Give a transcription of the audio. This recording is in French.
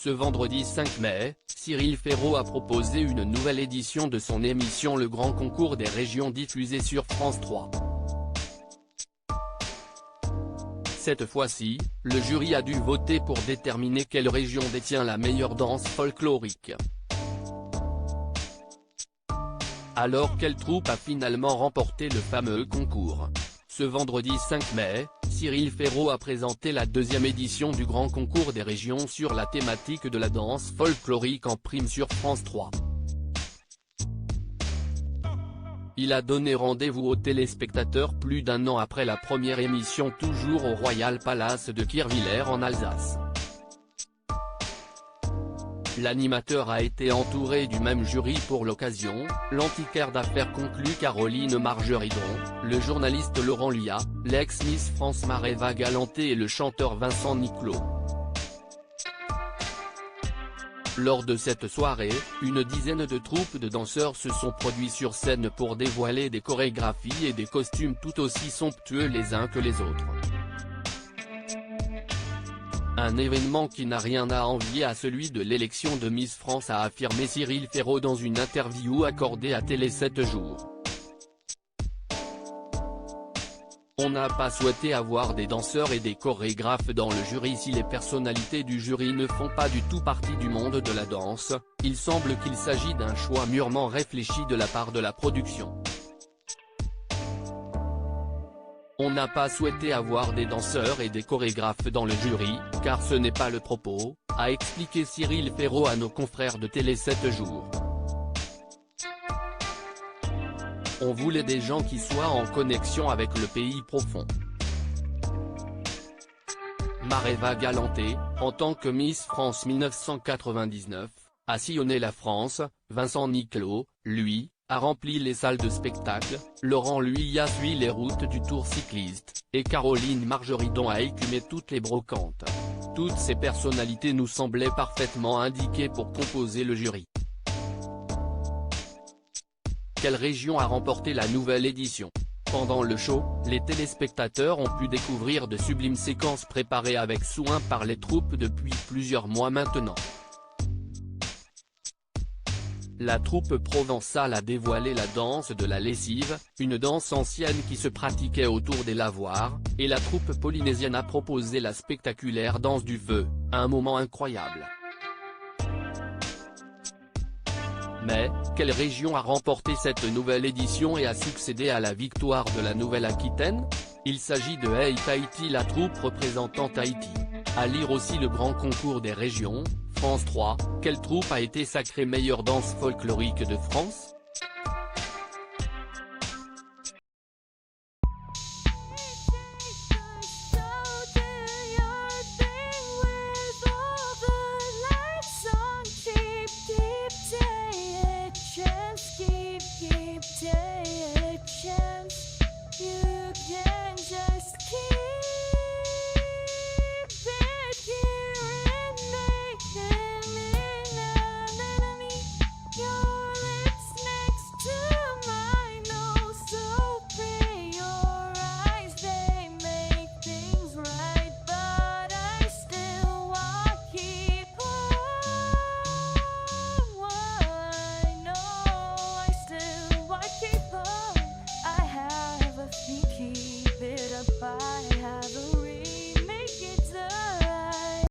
Ce vendredi 5 mai, Cyril Ferraud a proposé une nouvelle édition de son émission Le Grand Concours des Régions diffusée sur France 3. Cette fois-ci, le jury a dû voter pour déterminer quelle région détient la meilleure danse folklorique. Alors quelle troupe a finalement remporté le fameux concours? Ce vendredi 5 mai, Cyril Ferraud a présenté la deuxième édition du Grand Concours des Régions sur la thématique de la danse folklorique en prime sur France 3. Il a donné rendez-vous aux téléspectateurs plus d'un an après la première émission, toujours au Royal Palace de Kirchwiller en Alsace. L'animateur a été entouré du même jury pour l'occasion, l'antiquaire d'affaires conclu Caroline Margeridon, le journaliste Laurent Luyat, l'ex-Miss France Maréva Galanté et le chanteur Vincent Niclot. Lors de cette soirée, une dizaine de troupes de danseurs se sont produits sur scène pour dévoiler des chorégraphies et des costumes tout aussi somptueux les uns que les autres. Un événement qui n'a rien à envier à celui de l'élection de Miss France, a affirmé Cyril Ferraud dans une interview accordée à Télé 7 jours. On n'a pas souhaité avoir des danseurs et des chorégraphes dans le jury. Si les personnalités du jury ne font pas du tout partie du monde de la danse, il semble qu'il s'agit d'un choix mûrement réfléchi de la part de la production. On n'a pas souhaité avoir des danseurs et des chorégraphes dans le jury, car ce n'est pas le propos, a expliqué Cyril Ferraud à nos confrères de Télé 7 jours. On voulait des gens qui soient en connexion avec le pays profond. Maréva Galanté, en tant que Miss France 1999, a sillonné la France. Vincent Niclot, lui, a rempli les salles de spectacle. Laurent Luyat suit les routes du Tour cycliste, et Caroline Margeridon a écumé toutes les brocantes. Toutes ces personnalités nous semblaient parfaitement indiquées pour composer le jury. Quelle région a remporté la nouvelle édition? Pendant le show, les téléspectateurs ont pu découvrir de sublimes séquences préparées avec soin par les troupes depuis plusieurs mois maintenant. La troupe provençale a dévoilé la danse de la lessive, une danse ancienne qui se pratiquait autour des lavoirs, et la troupe polynésienne a proposé la spectaculaire danse du feu, un moment incroyable. Mais, quelle région a remporté cette nouvelle édition et a succédé à la victoire de la Nouvelle-Aquitaine? Il s'agit de Hey Tahiti, la troupe représentant Tahiti. À lire aussi Le Grand Concours des Régions, France 3, quelle troupe a été sacrée meilleure danse folklorique de France? Keep taking a chance.